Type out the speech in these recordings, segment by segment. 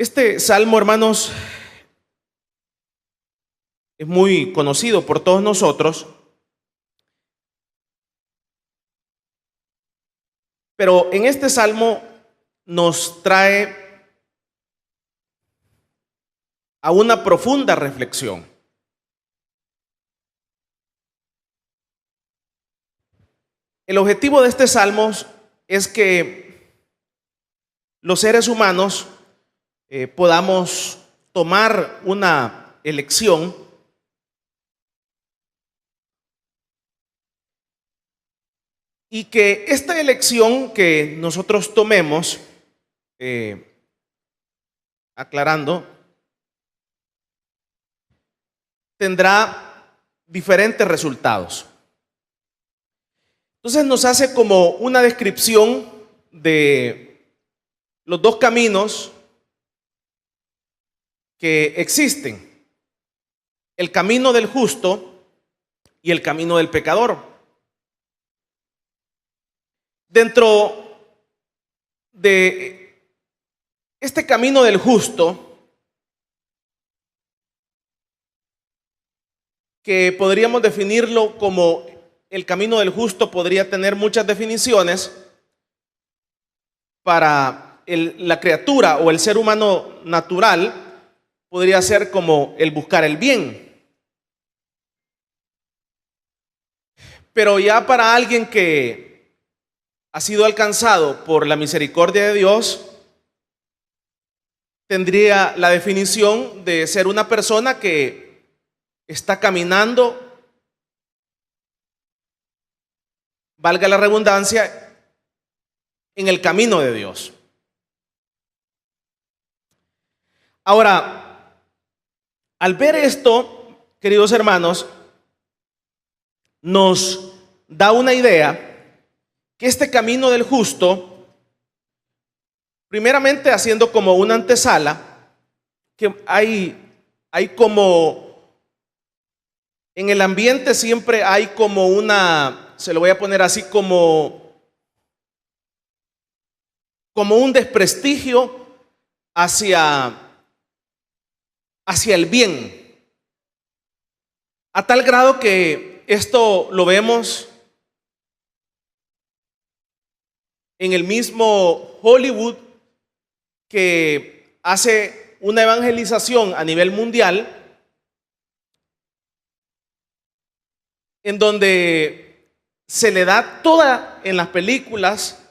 Este salmo, hermanos, es muy conocido por todos nosotros, pero en este salmo nos trae a una profunda reflexión. El objetivo de este salmo es que los seres humanos podamos tomar una elección y que esta elección que nosotros tomemos, aclarando, tendrá diferentes resultados. Entonces nos hace como una descripción de los dos caminos que existen: el camino del justo y el camino del pecador. Dentro de este camino del justo, que podríamos definirlo como el camino del justo, podría tener muchas definiciones. Para la criatura o el ser humano natural, podría ser como el buscar el bien. Pero ya para alguien que ha sido alcanzado por la misericordia de Dios, tendría la definición de ser una persona que está caminando, valga la redundancia, en el camino de Dios. Ahora, al ver esto, queridos hermanos, nos da una idea que este camino del justo, primeramente haciendo como una antesala, que hay como, en el ambiente siempre hay como una, se lo voy a poner así, como un desprestigio hacia el bien, a tal grado que esto lo vemos en el mismo Hollywood, que hace una evangelización a nivel mundial, en donde se le da toda, en las películas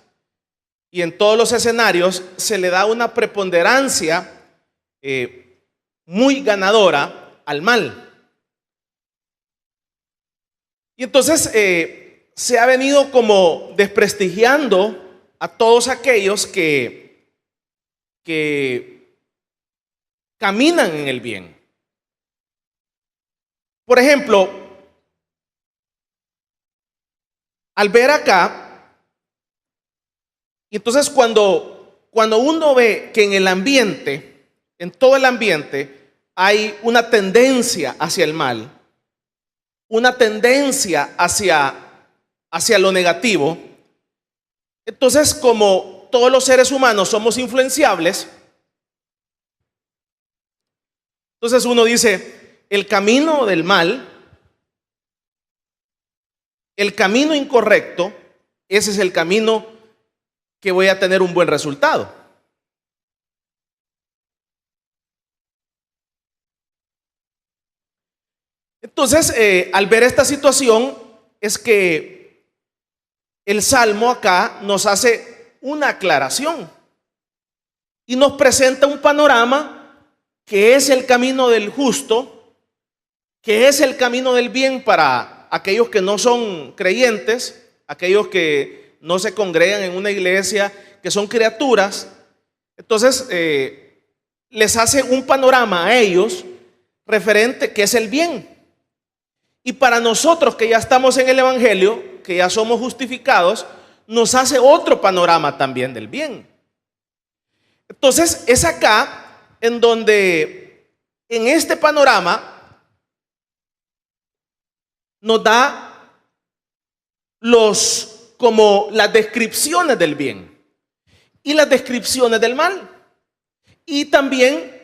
y en todos los escenarios, se le da una preponderancia muy ganadora al mal. Y entonces se ha venido como desprestigiando a todos aquellos que caminan en el bien. Por ejemplo, al ver acá, y entonces cuando uno ve que en el ambiente, en todo el ambiente, hay una tendencia hacia el mal, una tendencia hacia lo negativo, entonces, como todos los seres humanos somos influenciables, entonces uno dice, el camino del mal, el camino incorrecto, ese es el camino que voy a tener un buen resultado. Entonces, al ver esta situación, es que el Salmo acá nos hace una aclaración y nos presenta un panorama que es el camino del justo, que es el camino del bien para aquellos que no son creyentes, aquellos que no se congregan en una iglesia, que son criaturas. Entonces, les hace un panorama a ellos referente que es el bien. Y para nosotros que ya estamos en el Evangelio, que ya somos justificados, nos hace otro panorama también del bien. Entonces es acá en donde en este panorama nos da como las descripciones del bien y las descripciones del mal. y también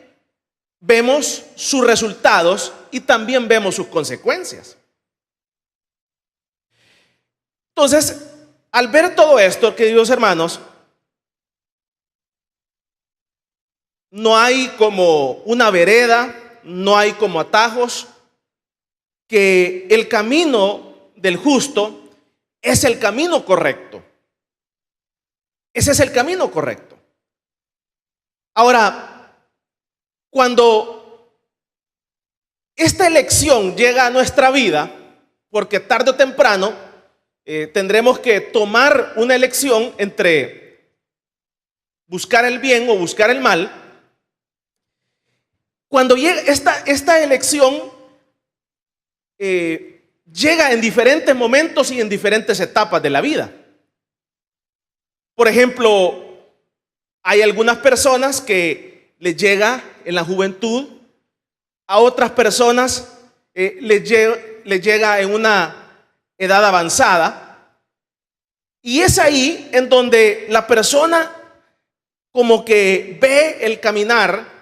vemos sus resultados y también vemos sus consecuencias. Entonces, al ver todo esto, queridos hermanos, no hay como una vereda, no hay como atajos, que el camino del justo es el camino correcto. Ese es el camino correcto. Ahora, cuando esta elección llega a nuestra vida, porque tarde o temprano tendremos que tomar una elección entre buscar el bien o buscar el mal. Cuando llega esta elección, llega en diferentes momentos y en diferentes etapas de la vida. Por ejemplo, hay algunas personas que les llega en la juventud, a otras personas les llega en una edad avanzada, y es ahí en donde la persona como que ve el caminar,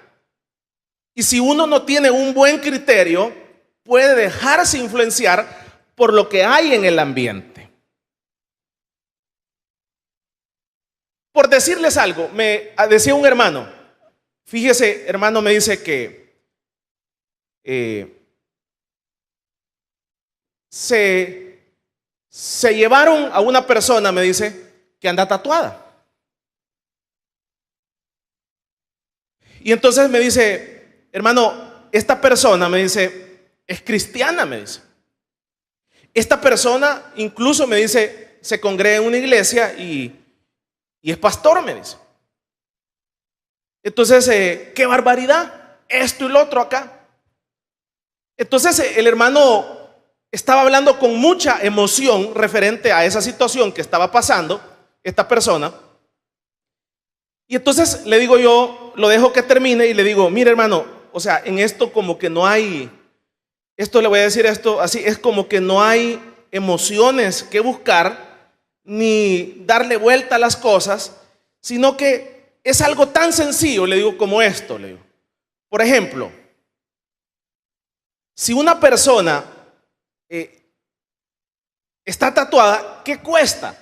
y si uno no tiene un buen criterio, puede dejarse influenciar por lo que hay en el ambiente. Por decirles algo, me decía un hermano, fíjese, hermano, me dice que se llevaron a una persona, me dice, que anda tatuada. Y entonces me dice, hermano, esta persona, me dice, es cristiana, me dice. Esta persona incluso, me dice, se congrega en una iglesia y es pastor, me dice. Entonces, qué barbaridad, esto y lo otro acá. Entonces el hermano estaba hablando con mucha emoción referente a esa situación que estaba pasando esta persona. Y entonces le digo yo, lo dejo que termine y le digo, mire hermano, o sea, en esto como que no hay, esto le voy a decir esto así, es como que no hay emociones que buscar, ni darle vuelta a las cosas, sino que es algo tan sencillo, le digo, como esto, le digo. Por ejemplo, si una persona está tatuada, ¿qué cuesta?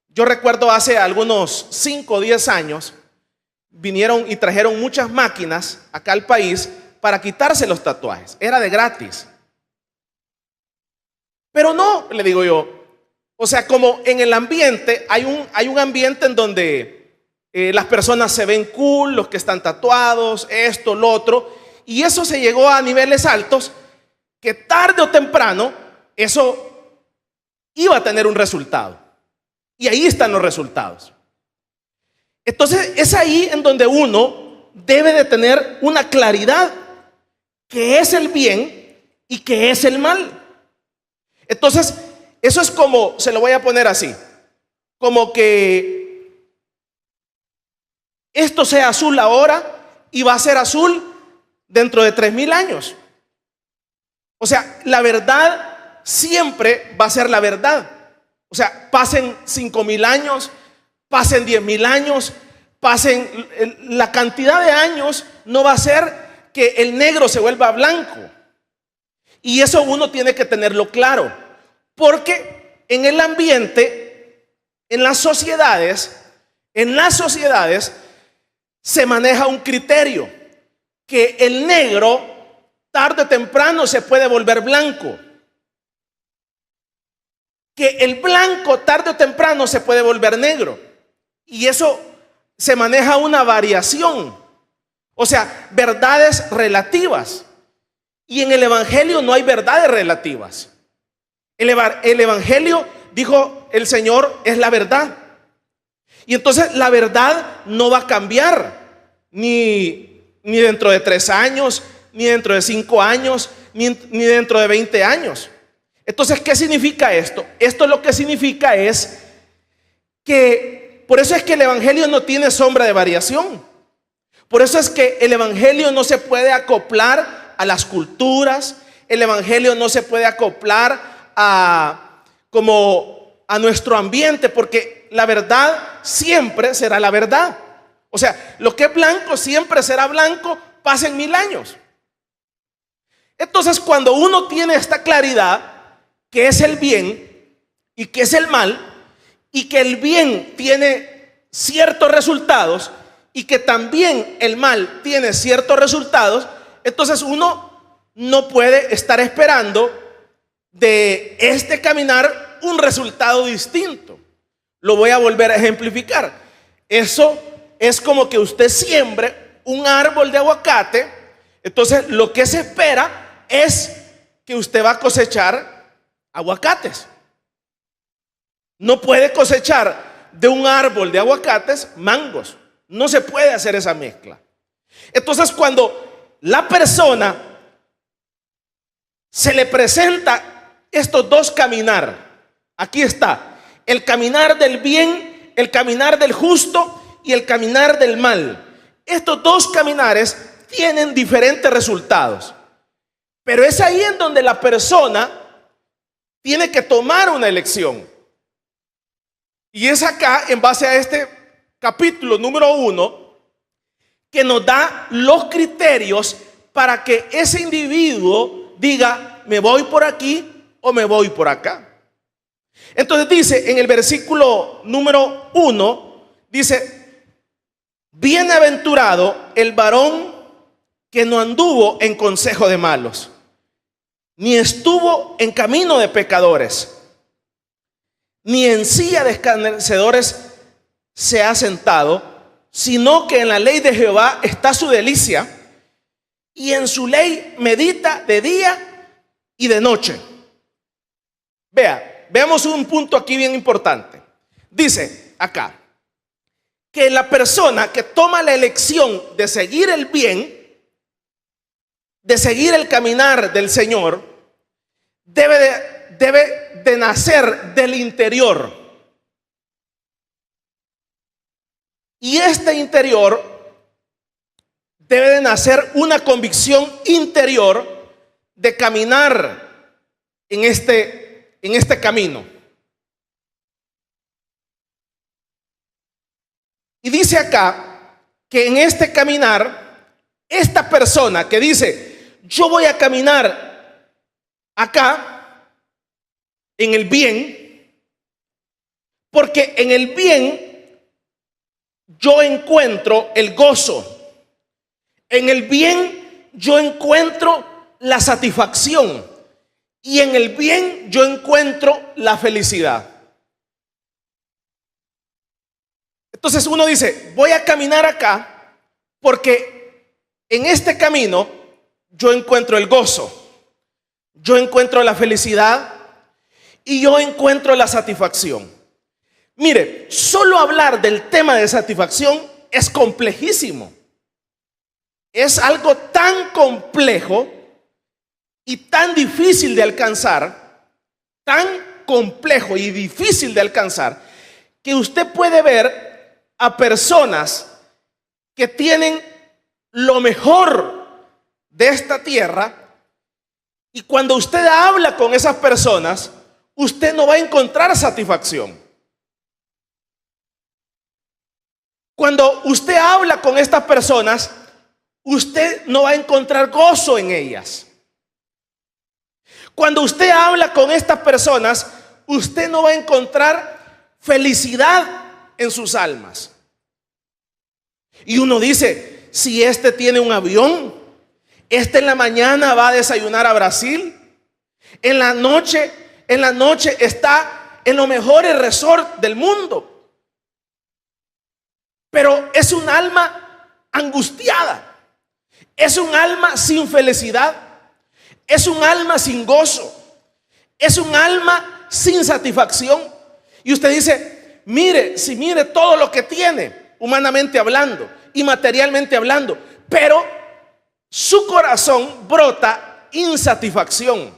Yo recuerdo hace algunos 5 o 10 años, vinieron y trajeron muchas máquinas acá al país para quitarse los tatuajes. Era de gratis. Pero no, le digo yo, o sea, como en el ambiente, hay un ambiente en donde las personas se ven cool, los que están tatuados, esto, lo otro, y eso se llegó a niveles altos que tarde o temprano eso iba a tener un resultado. Y ahí están los resultados. Entonces es ahí en donde uno debe de tener una claridad, qué es el bien y qué es el mal. Entonces eso es como, se lo voy a poner así, como que esto sea azul ahora y va a ser azul dentro de 3000 años. O sea, la verdad siempre va a ser la verdad. O sea, pasen 5000 años, pasen 10,000 años, pasen la cantidad de años, no va a ser que el negro se vuelva blanco. Y eso uno tiene que tenerlo claro, porque en el ambiente, en las sociedades se maneja un criterio, que el negro tarde o temprano se puede volver blanco, que el blanco tarde o temprano se puede volver negro, y eso se maneja una variación, o sea, verdades relativas. Y en el evangelio no hay verdades relativas. El evangelio, dijo el Señor, es la verdad. Y entonces la verdad no va a cambiar ni dentro de 3 años, ni dentro de 5 años, ni dentro de 20 años. Entonces, ¿qué significa esto? Esto lo que significa es que, por eso es que el evangelio no tiene sombra de variación. Por eso es que el evangelio no se puede acoplar a las culturas. El evangelio no se puede acoplar a nuestro ambiente, porque la verdad siempre será la verdad. O sea, lo que es blanco siempre será blanco, pasen 1000 años. Entonces, cuando uno tiene esta claridad, que es el bien y que es el mal, y que el bien tiene ciertos resultados y que también el mal tiene ciertos resultados, entonces uno no puede estar esperando de este caminar un resultado distinto. Lo voy a volver a ejemplificar. Eso es como que usted siembre un árbol de aguacate, entonces lo que se espera es que usted va a cosechar aguacates. No puede cosechar de un árbol de aguacates mangos. No se puede hacer esa mezcla. Entonces, cuando la persona se le presenta estos dos caminar, aquí está, el caminar del bien, el caminar del justo y el caminar del mal. Estos dos caminares tienen diferentes resultados, pero es ahí en donde la persona tiene que tomar una elección. Y es acá, en base a este capítulo número 1, que nos da los criterios para que ese individuo diga, me voy por aquí o me voy por acá. Entonces dice en el versículo número 1, dice, bienaventurado el varón que no anduvo en consejo de malos, ni estuvo en camino de pecadores, ni en silla de escarnecedores se ha sentado, sino que en la ley de Jehová está su delicia, y en su ley medita de día y de noche. Veamos un punto aquí bien importante. Dice acá que la persona que toma la elección de seguir el bien, de seguir el caminar del Señor, debe de nacer del interior. Y este interior debe de nacer una convicción interior de caminar en este camino. Y dice acá que en este caminar, esta persona que dice, yo voy a caminar acá en el bien, porque en el bien yo encuentro el gozo, en el bien yo encuentro la satisfacción y en el bien yo encuentro la felicidad. Entonces uno dice, voy a caminar acá porque en este camino yo encuentro el gozo, yo encuentro la felicidad y yo encuentro la satisfacción. Mire, solo hablar del tema de satisfacción es complejísimo. Es algo tan complejo y tan difícil de alcanzar, tan complejo y difícil de alcanzar, que usted puede ver a personas que tienen lo mejor de esta tierra, y cuando usted habla con esas personas, usted no va a encontrar satisfacción. Cuando usted habla con estas personas, usted no va a encontrar gozo en ellas. Cuando usted habla con estas personas, usted no va a encontrar felicidad en sus almas. Y uno dice, si este tiene un avión, este en la mañana va a desayunar a Brasil, en la noche está en los mejores resorts del mundo. Pero es un alma angustiada, es un alma sin felicidad, es un alma sin gozo, es un alma sin satisfacción. Y usted dice, mire todo lo que tiene, humanamente hablando y materialmente hablando, pero su corazón brota insatisfacción,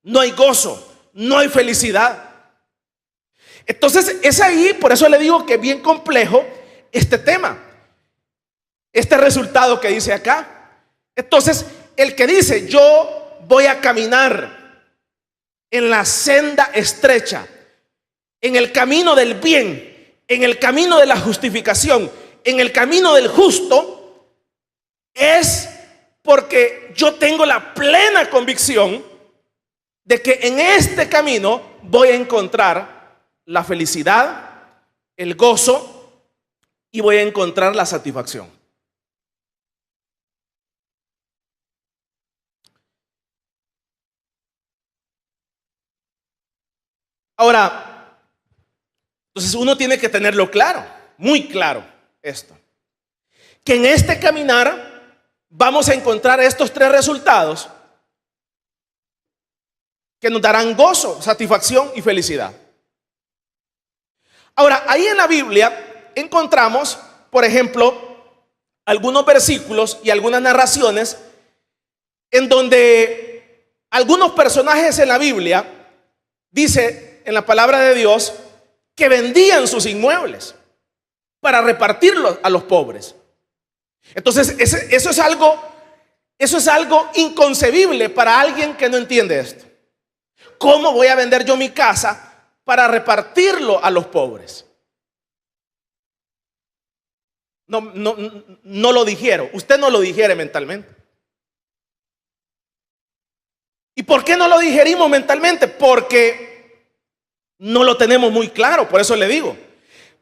no hay gozo, no hay felicidad. Entonces es ahí, por eso le digo que es bien complejo este tema, este resultado que dice acá. Entonces el que dice, yo voy a caminar en la senda estrecha, en el camino del bien, en el camino de la justificación, en el camino del justo, es porque yo tengo la plena convicción de que en este camino voy a encontrar la felicidad, el gozo y voy a encontrar la satisfacción. Ahora, entonces uno tiene que tenerlo claro, muy claro esto, que en este caminar vamos a encontrar estos tres resultados que nos darán gozo, satisfacción y felicidad. Ahora, ahí en la Biblia encontramos, por ejemplo, algunos versículos y algunas narraciones en donde algunos personajes en la Biblia, dice en la palabra de Dios, que vendían sus inmuebles para repartirlos a los pobres. Entonces, eso es algo inconcebible para alguien que no entiende esto. ¿Cómo voy a vender yo mi casa para repartirlo a los pobres? No lo dijeron. Usted no lo digiere mentalmente. ¿Y por qué no lo digerimos mentalmente? Porque no lo tenemos muy claro. Por eso le digo.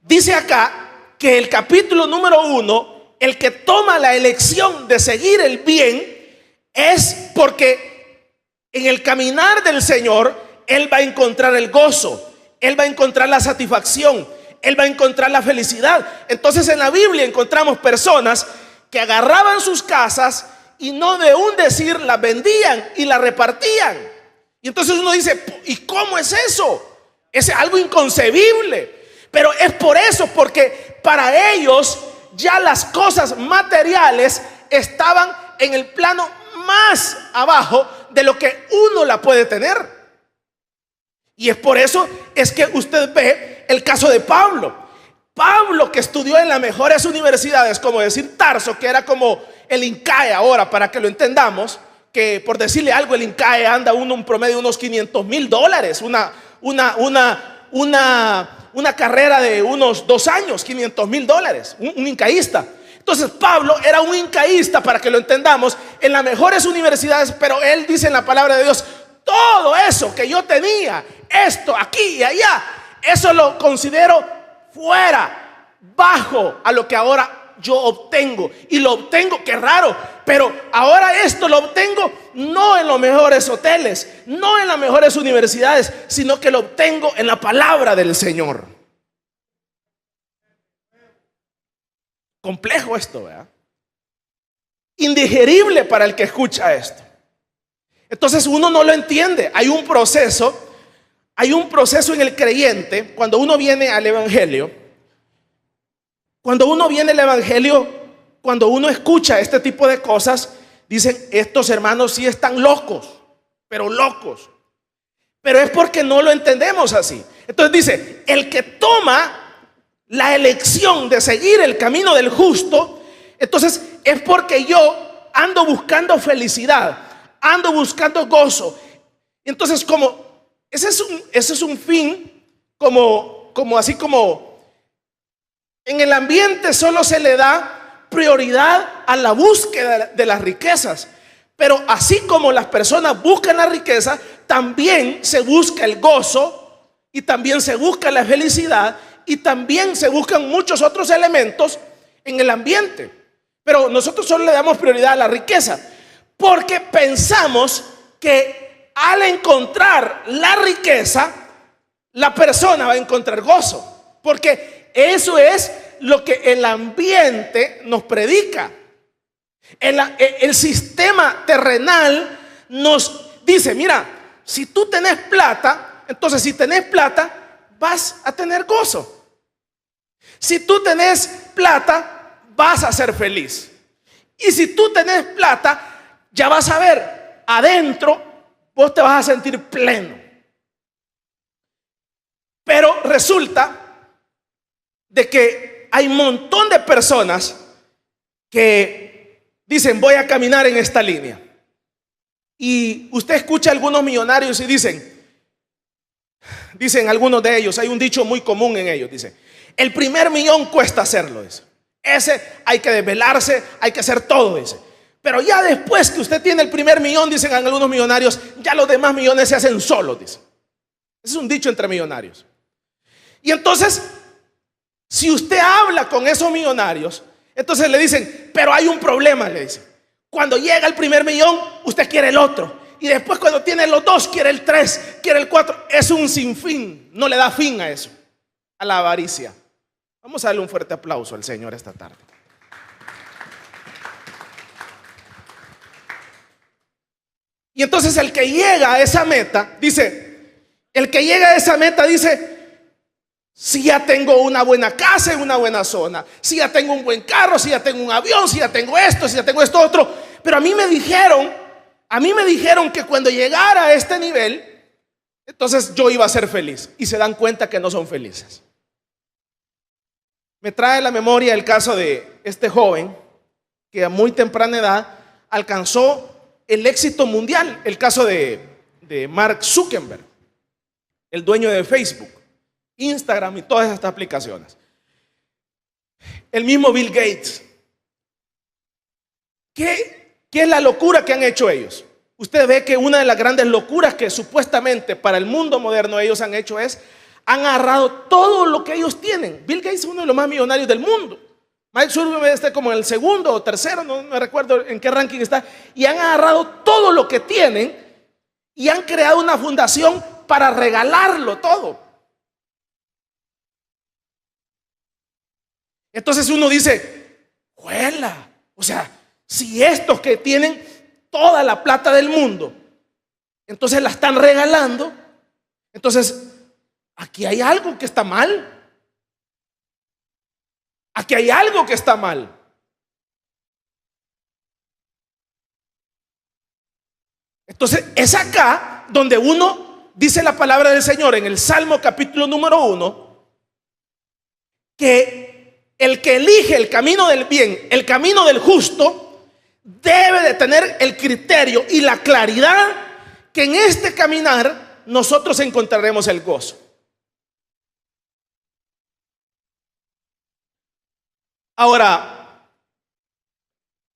Dice acá que el capítulo número 1, el que toma la elección de seguir el bien, es porque en el caminar del Señor, Él va a encontrar el gozo, Él va a encontrar la satisfacción, Él va a encontrar la felicidad. Entonces en la Biblia encontramos personas que agarraban sus casas y no de un decir las vendían y las repartían. Y entonces uno dice, ¿y cómo es eso? Es algo inconcebible. Pero es por eso, porque para ellos ya las cosas materiales estaban en el plano más abajo de lo que uno la puede tener. Y es por eso es que usted ve el caso de Pablo, que estudió en las mejores universidades, como decir Tarso, que era como el INCAE ahora, para que lo entendamos, que por decirle algo, el INCAE anda un promedio de unos $500,000, una carrera de unos 2 años, $500,000, un incaísta. Entonces Pablo era un incaísta, para que lo entendamos, en las mejores universidades, pero él dice en la palabra de Dios, todo eso que yo tenía, esto, aquí y allá, eso lo considero fuera, bajo a lo que ahora yo obtengo. Y lo obtengo, qué raro, pero ahora esto lo obtengo no en los mejores hoteles, no en las mejores universidades, sino que lo obtengo en la palabra del Señor. Complejo esto, ¿verdad? Indigerible para el que escucha esto. Entonces uno no lo entiende. Hay un proceso en el creyente cuando uno viene al evangelio. Cuando uno viene al evangelio, cuando uno escucha este tipo de cosas, dicen, estos hermanos sí están locos, pero locos. Pero es porque no lo entendemos así. Entonces dice, el que toma la elección de seguir el camino del justo, entonces es porque yo ando buscando felicidad, ando buscando gozo. Entonces, como ese es un fin, como así como en el ambiente solo se le da prioridad a la búsqueda de las riquezas, pero así como las personas buscan la riqueza, también se busca el gozo y también se busca la felicidad. Y también se buscan muchos otros elementos en el ambiente. Pero nosotros solo le damos prioridad a la riqueza, porque pensamos que al encontrar la riqueza, la persona va a encontrar gozo. Porque eso es lo que el ambiente nos predica. El sistema terrenal nos dice, mira, si tú tenés plata, entonces si tenés plata, vas a tener gozo. Si tú tenés plata, vas a ser feliz. Y si tú tenés plata, ya vas a ver, adentro vos te vas a sentir pleno. Pero resulta de que hay un montón de personas que dicen, voy a caminar en esta línea. Y usted escucha a algunos millonarios y dicen algunos de ellos, hay un dicho muy común en ellos, dice, el primer millón cuesta hacerlo, dice. Ese hay que desvelarse, hay que hacer todo, dice. Pero ya después que usted tiene el primer millón, dicen algunos millonarios, ya los demás millones se hacen solos, dice. Ese es un dicho entre millonarios. Y entonces, si usted habla con esos millonarios, entonces le dicen, pero hay un problema, le dicen. Cuando llega el primer millón, usted quiere el otro. Y después cuando tiene los dos, quiere el 3, quiere el 4. Es un sinfín, no le da fin a eso, a la avaricia. Vamos a darle un fuerte aplauso al Señor esta tarde. Y entonces el que llega a esa meta, dice, si ya tengo una buena casa en una buena zona, si ya tengo un buen carro, si ya tengo un avión, si ya tengo esto, si ya tengo esto otro. Pero a mí me dijeron que cuando llegara a este nivel, entonces yo iba a ser feliz. Y se dan cuenta que no son felices. Me trae a la memoria el caso de este joven que a muy temprana edad alcanzó el éxito mundial. El caso de Mark Zuckerberg, el dueño de Facebook, Instagram y todas estas aplicaciones. El mismo Bill Gates. ¿Qué es la locura que han hecho ellos? Usted ve que una de las grandes locuras que supuestamente para el mundo moderno ellos han hecho han agarrado todo lo que ellos tienen. Bill Gates es uno de los más millonarios del mundo. Mike Zuckerberg está como en el segundo o tercero, no me recuerdo en qué ranking está. Y han agarrado todo lo que tienen y han creado una fundación para regalarlo todo. Entonces uno dice, ¡juela! O sea, si estos que tienen toda la plata del mundo, entonces la están regalando, entonces aquí hay algo que está mal. Aquí hay algo que está mal. Entonces es acá donde uno dice la palabra del Señor en el Salmo capítulo número 1, que el que elige el camino del bien, el camino del justo, debe de tener el criterio y la claridad que en este caminar nosotros encontraremos el gozo. Ahora,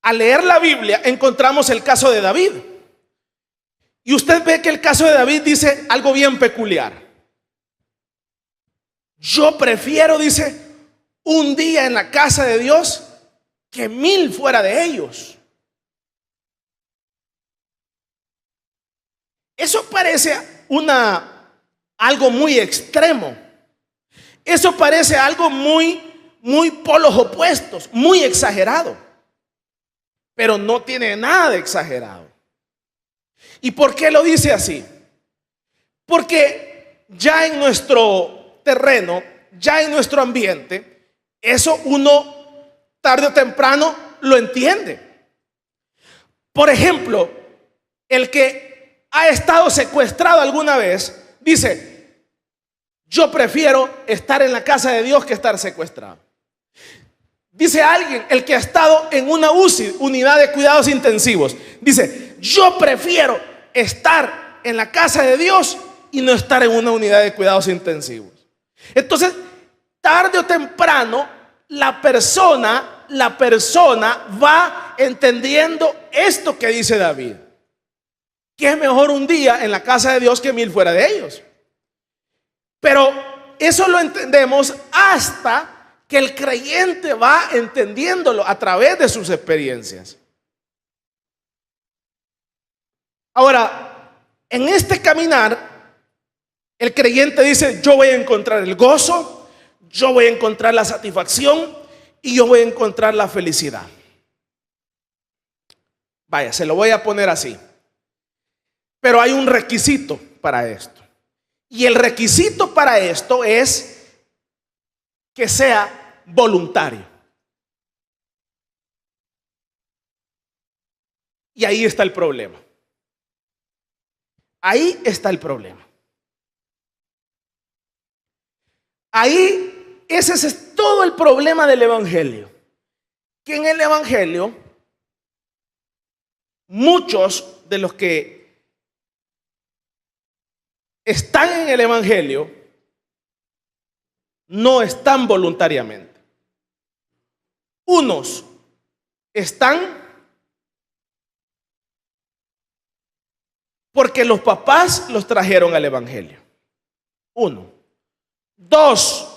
al leer la Biblia encontramos el caso de David. Y usted ve que el caso de David dice algo bien peculiar. Yo prefiero, dice, un día en la casa de Dios que 1000 fuera de ellos. Eso parece algo muy extremo. Eso parece algo muy polos opuestos, muy exagerado. Pero no tiene nada de exagerado. ¿Y por qué lo dice así? Porque ya en nuestro terreno, ya en nuestro ambiente, eso uno tarde o temprano lo entiende. Por ejemplo, el que ha estado secuestrado alguna vez dice: yo prefiero estar en la casa de Dios que estar secuestrado. Dice alguien, el que ha estado en una UCI, unidad de cuidados intensivos, dice: yo prefiero estar en la casa de Dios y no estar en una unidad de cuidados intensivos. Entonces, tarde o temprano, la persona va entendiendo esto que dice David, que es mejor un día en la casa de Dios que 1000 fuera de ellos. Pero eso lo entendemos hasta que el creyente va entendiéndolo a través de sus experiencias. Ahora, en este caminar, el creyente dice: yo voy a encontrar el gozo, yo voy a encontrar la satisfacción y yo voy a encontrar la felicidad. Vaya, se lo voy a poner así. Pero hay un requisito para esto. Y el requisito para esto es que sea voluntario. Y ahí está el problema. Ahí está el problema. Ahí, ese es todo el problema del evangelio. Que en el evangelio, muchos de los que están en el evangelio no están voluntariamente. Unos están porque los papás los trajeron al evangelio. Uno. Dos,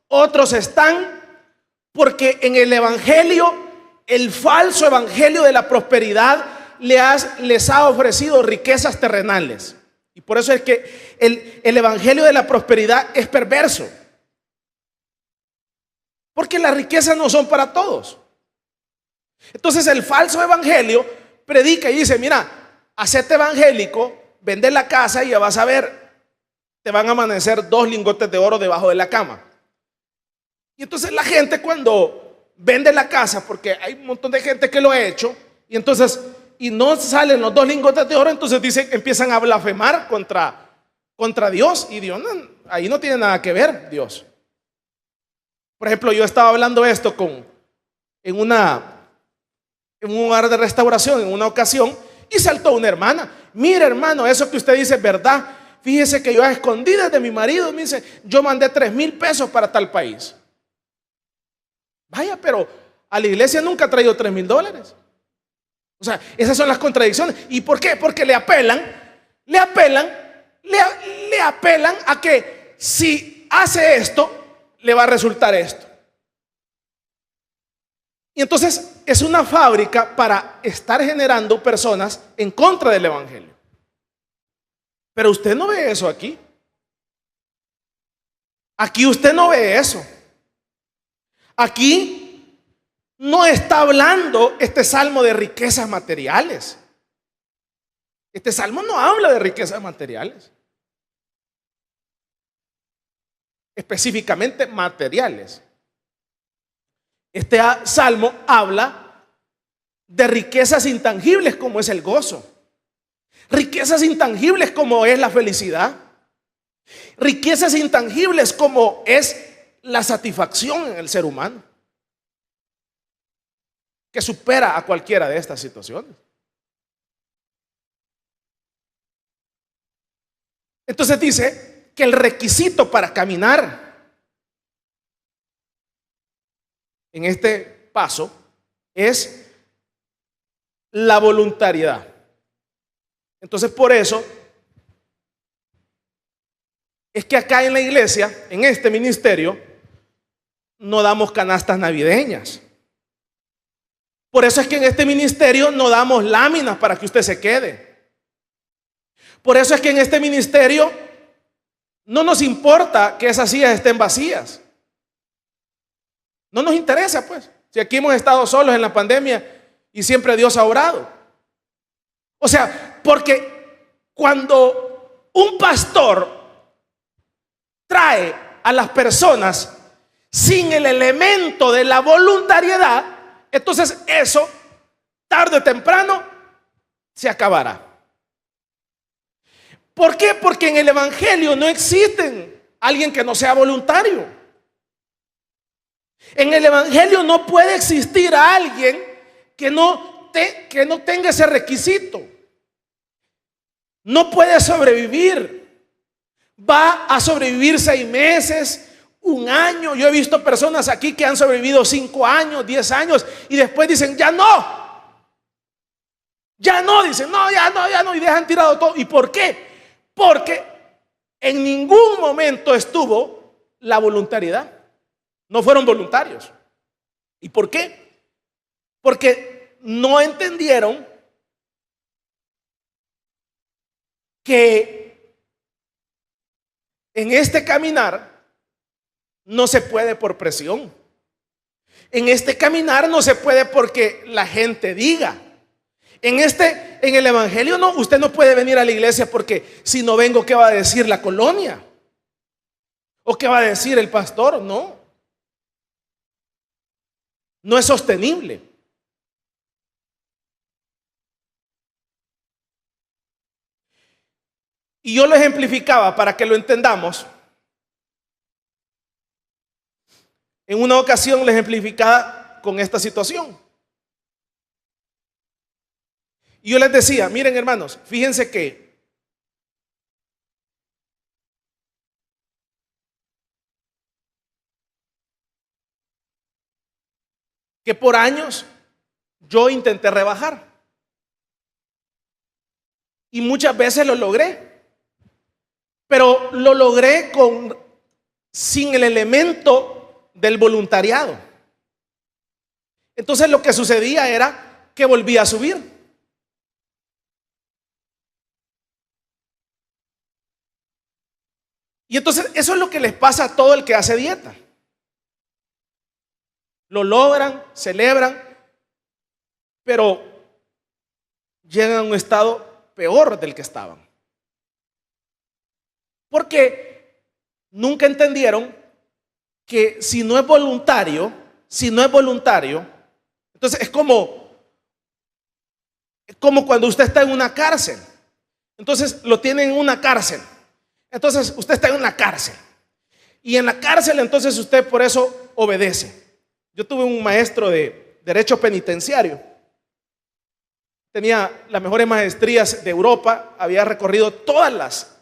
otros están porque en el evangelio, el falso evangelio de la prosperidad les ha ofrecido riquezas terrenales. Y por eso es que el evangelio de la prosperidad es perverso. Porque las riquezas no son para todos. Entonces el falso evangelio predica y dice, mira, hacete evangélico, vende la casa y ya vas a ver, te van a amanecer 2 lingotes de oro debajo de la cama. Y entonces la gente cuando vende la casa, porque hay un montón de gente que lo ha hecho, y entonces, y no salen los 2 lingotes de oro, entonces dicen, empiezan a blasfemar contra Dios, y Dios ahí no tiene nada que ver Dios. Por ejemplo, yo estaba hablando esto en un lugar de restauración en una ocasión, y saltó una hermana. Mire, hermano, eso que usted dice es verdad. Fíjese que yo a escondidas de mi marido, me dice, yo mandé 3,000 pesos para tal país. Vaya, pero a la iglesia nunca ha traído $3,000. O sea, esas son las contradicciones. ¿Y por qué? Porque le apelan a que si hace esto, le va a resultar esto. Y entonces es una fábrica para estar generando personas en contra del evangelio. Pero usted no ve eso aquí. Aquí usted no ve eso. Aquí no está hablando este salmo de riquezas materiales. Este salmo no habla de riquezas materiales. Específicamente materiales. Este salmo habla de riquezas intangibles como es el gozo. Riquezas intangibles como es la felicidad. Riquezas intangibles como es la satisfacción en el ser humano, que supera a cualquiera de estas situaciones. Entonces dice que el requisito para caminar en este paso es la voluntariedad. Entonces por eso es que acá en la iglesia, en este ministerio, no damos canastas navideñas. Por eso es que en este ministerio no damos láminas para que usted se quede. Por eso es que en este ministerio no nos importa que esas sillas estén vacías. No nos interesa, pues. Si aquí hemos estado solos en la pandemia y siempre Dios ha obrado. O sea, porque cuando un pastor trae a las personas sin el elemento de la voluntariedad, entonces eso tarde o temprano se acabará. ¿Por qué? Porque en el evangelio no existe alguien que no sea voluntario. En el evangelio no puede existir a alguien que no tenga ese requisito. No puede sobrevivir. Va a sobrevivir 6 meses, 1 año. Yo he visto personas aquí que han sobrevivido 5 años, 10 años y después dicen, ya no, dicen, no, ya no, y dejan tirado todo. ¿Y por qué? Porque en ningún momento estuvo la voluntariedad. No fueron voluntarios. ¿Y por qué? Porque no entendieron que en este caminar no se puede por presión. En este caminar no se puede porque la gente diga. En el evangelio no, usted no puede venir a la iglesia porque si no vengo, ¿qué va a decir la colonia? ¿O qué va a decir el pastor? No. No es sostenible. Y yo lo ejemplificaba para que lo entendamos. En una ocasión lo ejemplificaba con esta situación. Y yo les decía, miren hermanos, fíjense que que por años yo intenté rebajar. Y muchas veces lo logré. Pero lo logré sin el elemento del voluntariado. Entonces lo que sucedía era que volvía a subir. Y entonces eso es lo que les pasa a todo el que hace dieta. Lo logran, celebran, pero llegan a un estado peor del que estaban. Porque nunca entendieron que si no es voluntario, entonces es como cuando usted está en una cárcel. Entonces lo tienen en una cárcel. Entonces usted está en una cárcel. Y en la cárcel entonces usted por eso obedece. Yo tuve un maestro de derecho penitenciario. Tenía las mejores maestrías de Europa. Había recorrido todas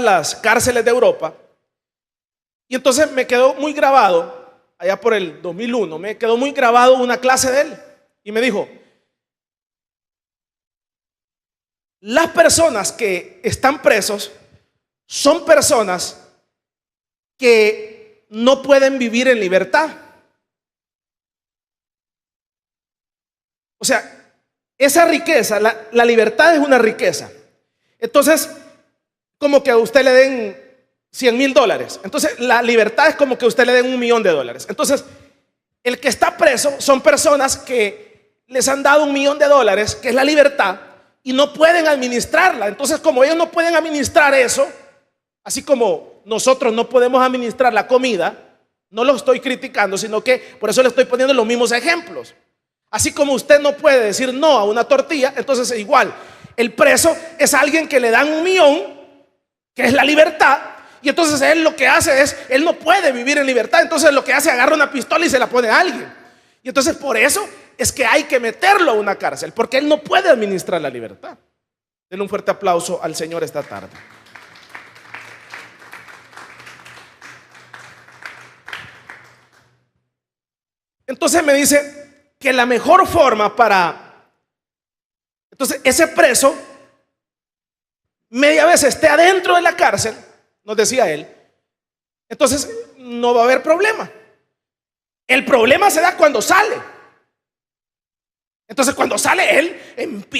las cárceles de Europa. Y entonces me quedó muy grabado, allá por el 2001, me quedó muy grabado una clase de él. Y me dijo: las personas que están presos son personas que no pueden vivir en libertad. O sea, esa riqueza, la libertad es una riqueza. Entonces, como que a usted le den $100,000. Entonces, la libertad es como que a usted le den $1,000,000. Entonces, el que está preso son personas que les han dado $1,000,000, que es la libertad, y no pueden administrarla. Entonces, como ellos no pueden administrar eso, así como nosotros no podemos administrar la comida, no lo estoy criticando, sino que por eso le estoy poniendo los mismos ejemplos. Así como usted no puede decir no a una tortilla, entonces es igual. El preso es alguien que le dan $1,000,000, que es la libertad, y entonces él lo que hace es, él no puede vivir en libertad, entonces lo que hace es agarra una pistola y se la pone a alguien. Y entonces por eso es que hay que meterlo a una cárcel, porque él no puede administrar la libertad. Denle un fuerte aplauso al Señor esta tarde. Entonces me dice que la mejor forma entonces ese preso, media vez esté adentro de la cárcel, nos decía él, entonces no va a haber problema. El problema se da cuando sale. Entonces cuando sale él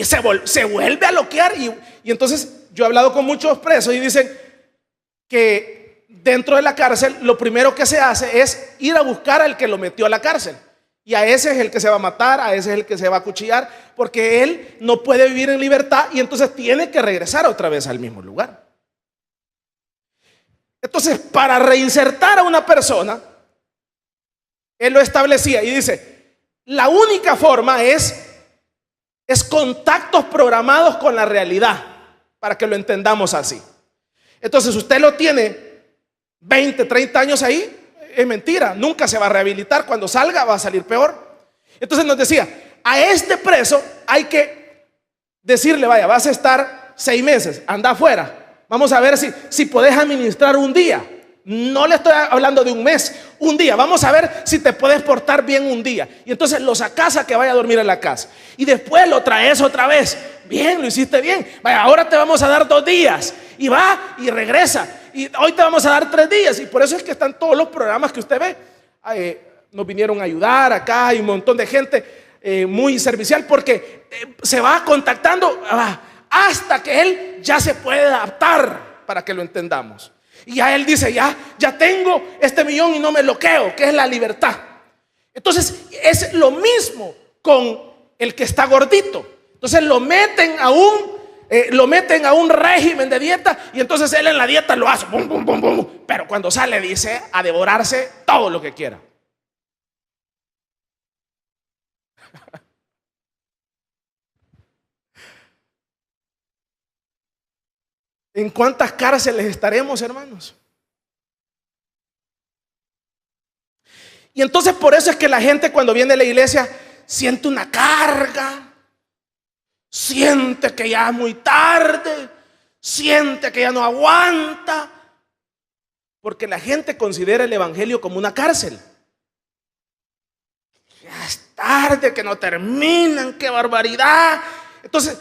se vuelve a loquear y entonces yo he hablado con muchos presos y dicen que dentro de la cárcel lo primero que se hace es ir a buscar al que lo metió a la cárcel. Y a ese es el que se va a matar, a ese es el que se va a acuchillar, porque él no puede vivir en libertad y entonces tiene que regresar otra vez al mismo lugar. Entonces, para reinsertar a una persona, él lo establecía y dice, la única forma es contactos programados con la realidad, para que lo entendamos así. Entonces, usted lo tiene 20, 30 años ahí, es mentira, nunca se va a rehabilitar, cuando salga va a salir peor. Entonces nos decía, a este preso hay que decirle, vaya, vas a estar 6 meses, anda afuera, vamos a ver si podés administrar un día. No le estoy hablando de un mes, un día, vamos a ver si te puedes portar bien un día. Y entonces lo sacas a que vaya a dormir en la casa y después lo traes otra vez. Bien, lo hiciste bien, vaya, ahora te vamos a dar 2 días y va y regresa. Y hoy te vamos a dar 3 días. Y por eso es que están todos los programas que usted ve. Nos vinieron a ayudar acá. Hay un montón de gente muy servicial, porque se va contactando hasta que él ya se puede adaptar, para que lo entendamos. Y ya él dice, ya tengo este millón y no me bloqueo, que es la libertad. Entonces es lo mismo con el que está gordito. Entonces lo meten a un régimen de dieta y entonces él en la dieta lo hace, bum, bum, bum, bum, pero cuando sale dice a devorarse todo lo que quiera. ¿En cuántas cárceles estaremos, hermanos? Y entonces por eso es que la gente cuando viene a la iglesia siente una carga, siente que ya es muy tarde, siente que ya no aguanta, porque la gente considera el evangelio como una cárcel. ya es tarde, que no terminan, qué barbaridad. Entonces,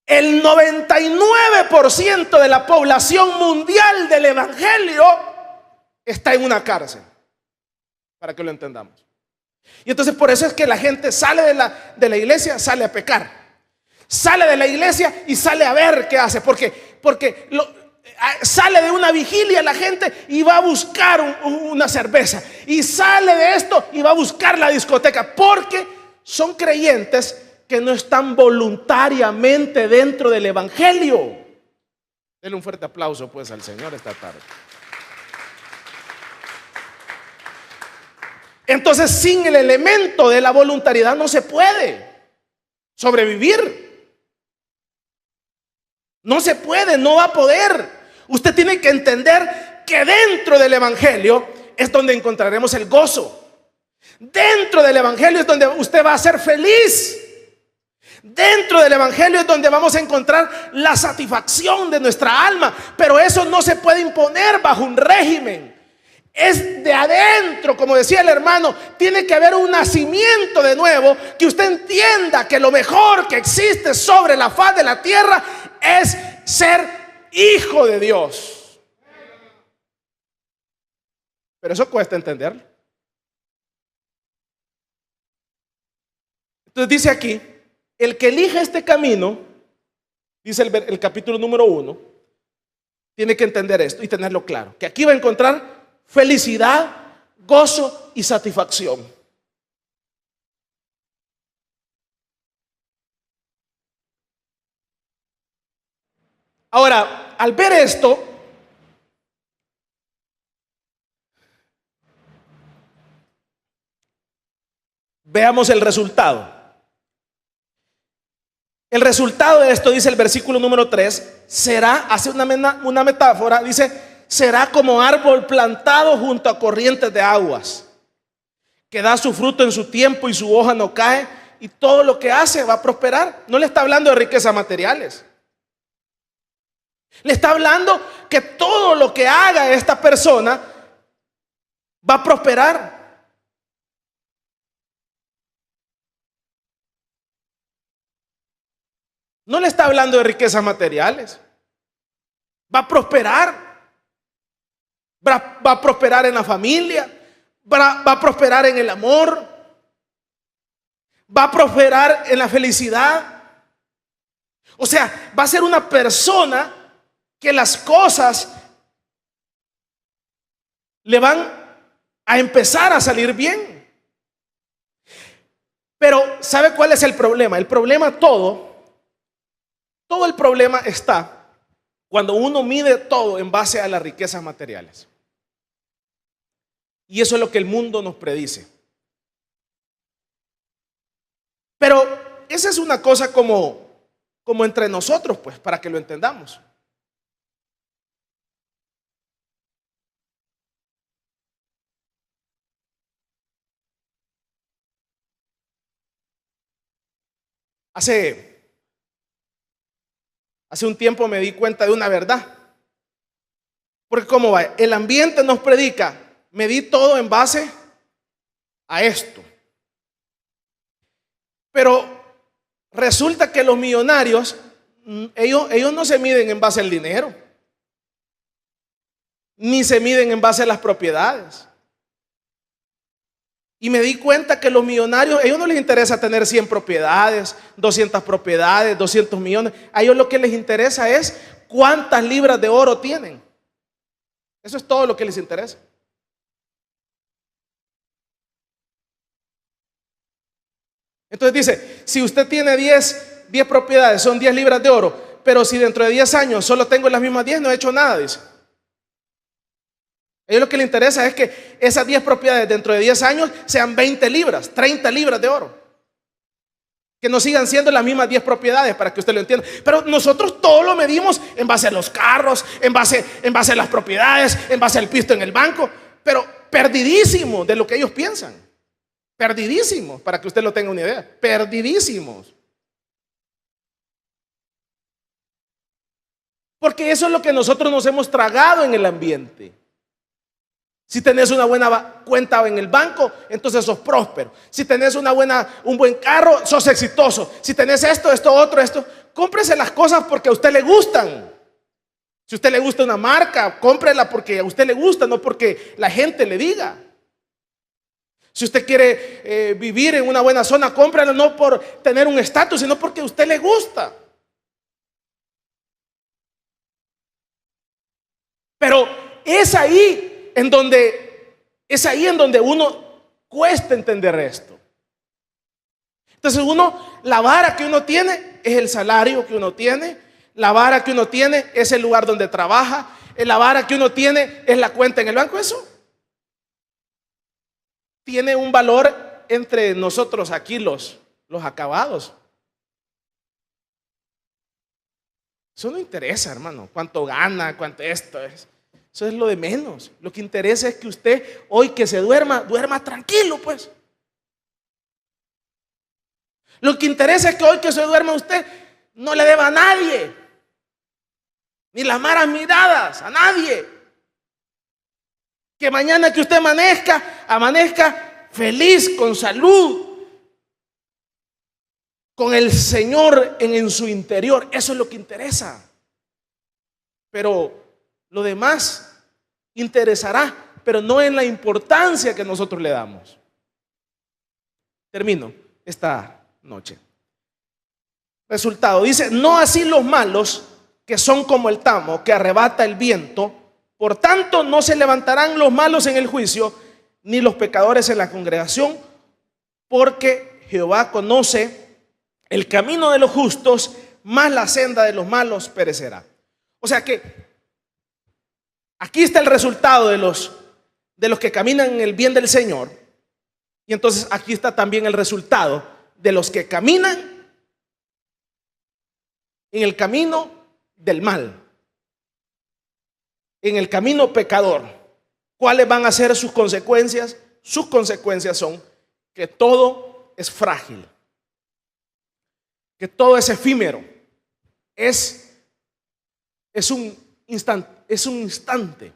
el 99% de la población mundial del evangelio está en una cárcel, para que lo entendamos. Y entonces por eso es que la gente sale de la iglesia, sale a pecar, sale de la iglesia y sale a ver qué hace, porque sale de una vigilia la gente y va a buscar una cerveza, y sale de esto y va a buscar la discoteca, porque son creyentes que no están voluntariamente dentro del evangelio. Denle un fuerte aplauso pues al Señor esta tarde. Entonces, sin el elemento de la voluntariedad no se puede sobrevivir. No se puede, no va a poder. Usted tiene que entender que dentro del evangelio es donde encontraremos el gozo. Dentro del evangelio es donde usted va a ser feliz. Dentro del evangelio es donde vamos a encontrar la satisfacción de nuestra alma. Pero eso no se puede imponer bajo un régimen. Es de adentro, como decía el hermano. Tiene que haber un nacimiento de nuevo, que usted entienda que lo mejor que existe sobre la faz de la tierra es ser hijo de Dios. Pero eso cuesta entenderlo. Entonces dice aquí, el que elige este camino, dice el capítulo número 1, tiene que entender esto y tenerlo claro, que aquí va a encontrar felicidad, gozo y satisfacción. Ahora, al ver esto, veamos el resultado. El resultado de esto, dice el versículo número 3, será, hace una metáfora, dice, será como árbol plantado junto a corrientes de aguas, que da su fruto en su tiempo y su hoja no cae, y todo lo que hace va a prosperar. No le está hablando de riquezas materiales. Le está hablando que todo lo que haga esta persona va a prosperar. No le está hablando de riquezas materiales. Va a prosperar. Va a prosperar en la familia. Va a prosperar en el amor. Va a prosperar en la felicidad. O sea, va a ser una persona que las cosas le van a empezar a salir bien. Pero ¿sabe cuál es el problema? El problema todo el problema está cuando uno mide todo en base a las riquezas materiales. Y eso es lo que el mundo nos predice. Pero esa es una cosa como entre nosotros, pues, para que lo entendamos. Hace un tiempo me di cuenta de una verdad. Porque ¿cómo va? El ambiente nos predica, medí todo en base a esto. Pero resulta que los millonarios, ellos no se miden en base al dinero, ni se miden en base a las propiedades. Y me di cuenta que los millonarios, a ellos no les interesa tener 100 propiedades, 200 propiedades, 200 millones. A ellos lo que les interesa es cuántas libras de oro tienen. Eso es todo lo que les interesa. Entonces dice, si usted tiene 10 propiedades, son 10 libras de oro, pero si dentro de 10 años solo tengo las mismas 10, no he hecho nada, dice. A ellos lo que les interesa es que esas 10 propiedades dentro de 10 años sean 20 libras, 30 libras de oro. Que no sigan siendo las mismas 10 propiedades, para que usted lo entienda. Pero nosotros todo lo medimos en base a los carros, en base a las propiedades, en base al pisto en el banco. Pero perdidísimo de lo que ellos piensan. Perdidísimos, para que usted lo tenga una idea. Perdidísimos. Porque eso es lo que nosotros nos hemos tragado en el ambiente. Si tenés una buena cuenta en el banco, entonces sos próspero. Si tenés un buen carro, sos exitoso. Si tenés esto, cómprese las cosas porque a usted le gustan. Si a usted le gusta una marca, cómprela porque a usted le gusta, no porque la gente le diga. Si usted quiere vivir en una buena zona, cómprela no por tener un estatus, sino porque a usted le gusta. Pero es ahí en donde uno cuesta entender esto. Entonces la vara que uno tiene es el salario que uno tiene, la vara que uno tiene es el lugar donde trabaja, la vara que uno tiene es la cuenta en el banco. Eso tiene un valor entre nosotros aquí los acabados. Eso no interesa, hermano, cuánto gana, cuánto esto es. Eso es lo de menos. Lo que interesa es que usted hoy que se duerma tranquilo, pues. Lo que interesa es que hoy que se duerma usted no le deba a nadie, ni las malas miradas a nadie. Que mañana que usted amanezca feliz, con salud, con el Señor en su interior. Eso es lo que interesa. Pero lo demás interesará, pero no en la importancia que nosotros le damos. Termino esta noche. Resultado, dice: no así los malos, que son como el tamo que arrebata el viento. Por tanto, no se levantarán los malos en el juicio, ni los pecadores en la congregación, porque Jehová conoce el camino de los justos, mas la senda de los malos perecerá. O sea que aquí está el resultado de los que caminan en el bien del Señor. Y entonces aquí está también el resultado de los que caminan en el camino del mal, en el camino pecador. ¿Cuáles van a ser sus consecuencias? Sus consecuencias son que todo es frágil, que todo es efímero, es un instante.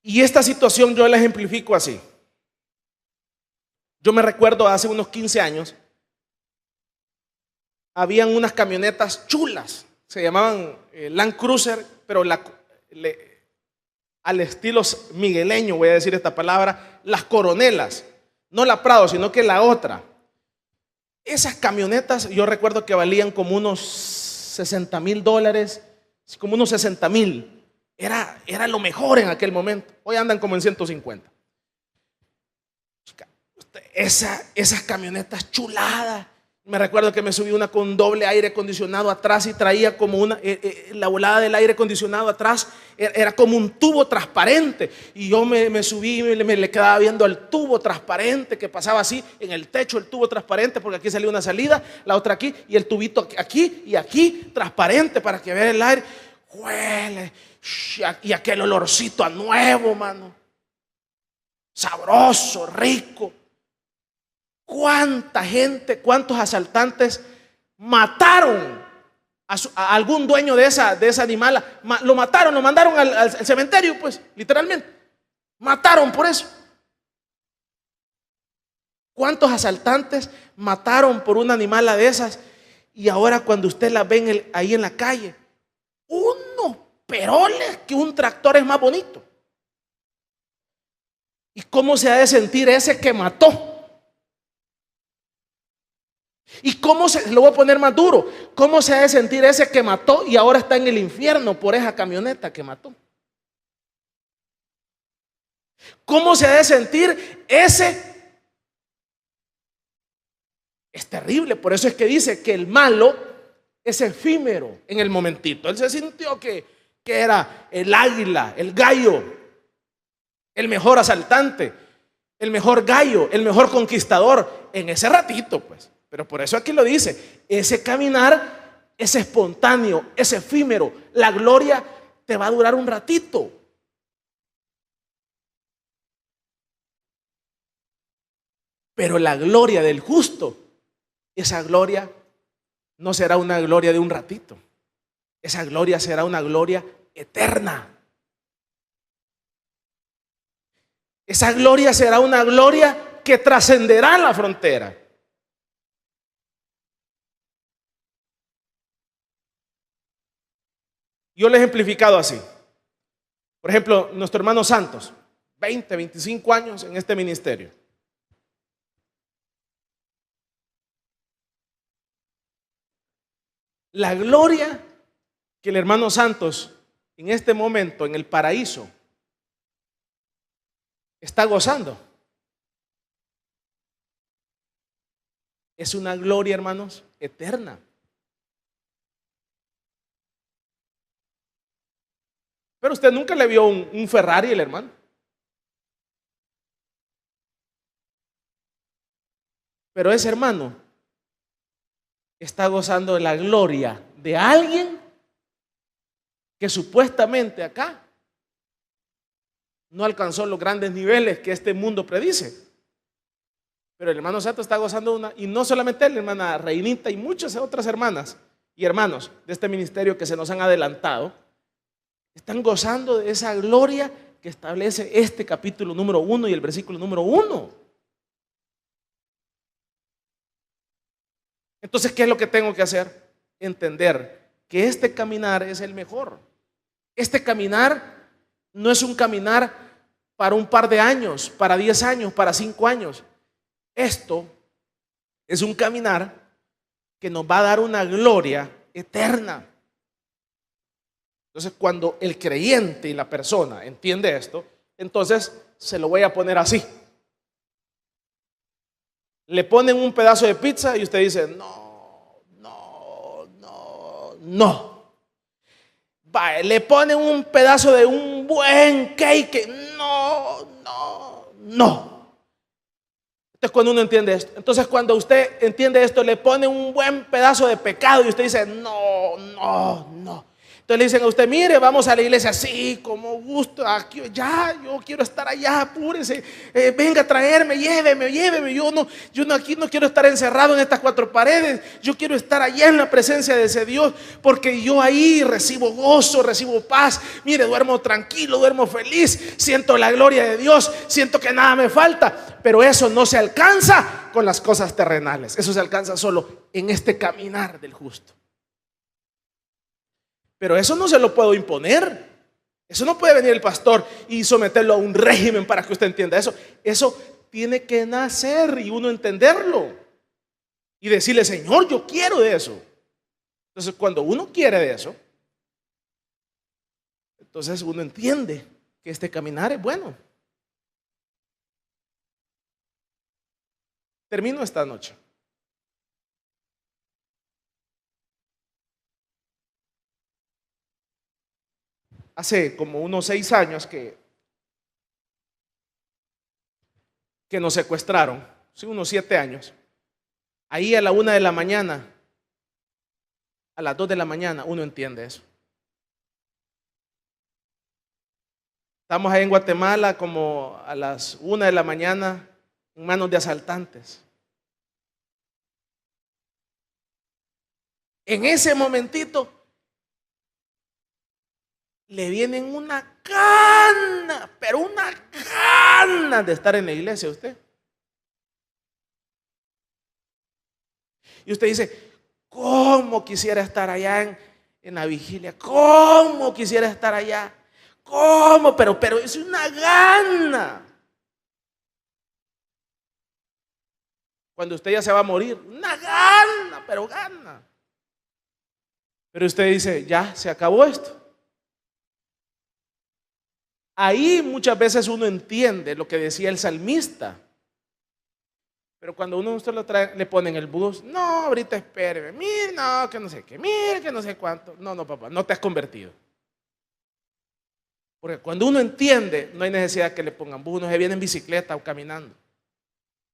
Y esta situación yo la ejemplifico así. Yo me recuerdo hace unos 15 años, habían unas camionetas chulas, se llamaban Land Cruiser, pero al estilo migueleño, voy a decir esta palabra, las coronelas, no la Prado, sino que la otra. Esas camionetas yo recuerdo que valían como unos $60,000, como unos 60,000. Era lo mejor en aquel momento. Hoy andan como en 150. Esas camionetas chuladas. Me recuerdo que me subí una con doble aire acondicionado atrás y traía como la volada del aire acondicionado atrás era como un tubo transparente. Y yo me subí y me le quedaba viendo al tubo transparente que pasaba así en el techo, el tubo transparente, porque aquí salía una salida, la otra aquí, y el tubito aquí y aquí transparente para que vea el aire. Huele, y aquel olorcito a nuevo, mano. Sabroso, rico. ¿Cuánta gente, cuántos asaltantes mataron a algún dueño de esa animal? Lo mataron, lo mandaron al cementerio, pues, literalmente. Mataron por eso. ¿Cuántos asaltantes mataron por una animala de esas? Y ahora cuando usted la ve ahí en la calle, unos peroles que un tractor es más bonito. ¿Y cómo se ha de sentir ese que mató? ¿Y lo voy a poner más duro? ¿Cómo se ha de sentir ese que mató y ahora está en el infierno por esa camioneta que mató? ¿Cómo se ha de sentir ese? Es terrible. Por eso es que dice que el malo es efímero en el momentito. Él se sintió que era el águila, el gallo, el mejor asaltante, el mejor gallo, el mejor conquistador en ese ratito, pues. Pero por eso aquí lo dice, ese caminar es espontáneo, es efímero. La gloria te va a durar un ratito. Pero la gloria del justo, esa gloria no será una gloria de un ratito. Esa gloria será una gloria eterna. Esa gloria será una gloria que trascenderá la frontera. Yo lo he ejemplificado así. Por ejemplo, nuestro hermano Santos, 20, 25 años en este ministerio. La gloria que el hermano Santos en este momento en el paraíso está gozando es una gloria, hermanos, eterna. Pero usted nunca le vio un Ferrari, el hermano. Pero ese hermano está gozando de la gloria de alguien que supuestamente acá no alcanzó los grandes niveles que este mundo predice. Pero el hermano Santo está gozando una, y no solamente él, la hermana Reinita y muchas otras hermanas y hermanos de este ministerio que se nos han adelantado, están gozando de esa gloria que establece este capítulo número 1 y el versículo número 1. Entonces, ¿qué es lo que tengo que hacer? Entender que este caminar es el mejor. Este caminar no es un caminar para un par de años, para 10 años, para 5 años. Esto es un caminar que nos va a dar una gloria eterna. Entonces, cuando el creyente y la persona entiende esto, entonces se lo voy a poner así. Le ponen un pedazo de pizza y usted dice, no. Vale, le ponen un pedazo de un buen cake, no. Entonces, cuando uno entiende esto, entonces cuando usted entiende esto, le ponen un buen pedazo de pecado y usted dice, no. Entonces le dicen a usted, mire, vamos a la iglesia, sí, como gusto, aquí, ya, yo quiero estar allá, apúrese, venga a traerme, lléveme, yo aquí no quiero estar encerrado en estas 4 paredes, yo quiero estar allá en la presencia de ese Dios, porque yo ahí recibo gozo, recibo paz, mire, duermo tranquilo, duermo feliz, siento la gloria de Dios, siento que nada me falta, pero eso no se alcanza con las cosas terrenales, eso se alcanza solo en este caminar del justo. Pero eso no se lo puedo imponer. Eso no puede venir el pastor y someterlo a un régimen para que usted entienda eso. Eso tiene que nacer y uno entenderlo. Y decirle, Señor, yo quiero de eso. Entonces, cuando uno quiere de eso, entonces uno entiende que este caminar es bueno. Termino esta noche. Hace como unos 6 años que nos secuestraron, sí, unos 7 años. Ahí a la 1 de la mañana, a las 2 de la mañana, uno entiende eso. Estamos ahí en Guatemala como a las 1 de la mañana en manos de asaltantes. En ese momentito le vienen una gana, pero una gana de estar en la iglesia a usted. Y usted dice, ¿cómo quisiera estar allá en la vigilia? ¿Cómo quisiera estar allá? ¿Cómo? Pero es una gana. Cuando usted ya se va a morir, una gana, pero gana. Pero usted dice, ya se acabó esto. Ahí muchas veces uno entiende lo que decía el salmista. Pero cuando usted lo trae, le ponen el bus, no, ahorita espéreme, mire, no, que no sé qué, mire, que no sé cuánto. No, papá, no te has convertido. Porque cuando uno entiende, no hay necesidad que le pongan bus, uno se viene en bicicleta o caminando.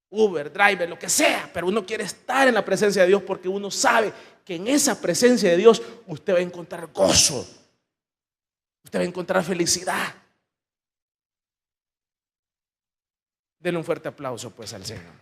Uber, driver, lo que sea, pero uno quiere estar en la presencia de Dios porque uno sabe que en esa presencia de Dios usted va a encontrar gozo, usted va a encontrar felicidad. Denle un fuerte aplauso pues al Señor.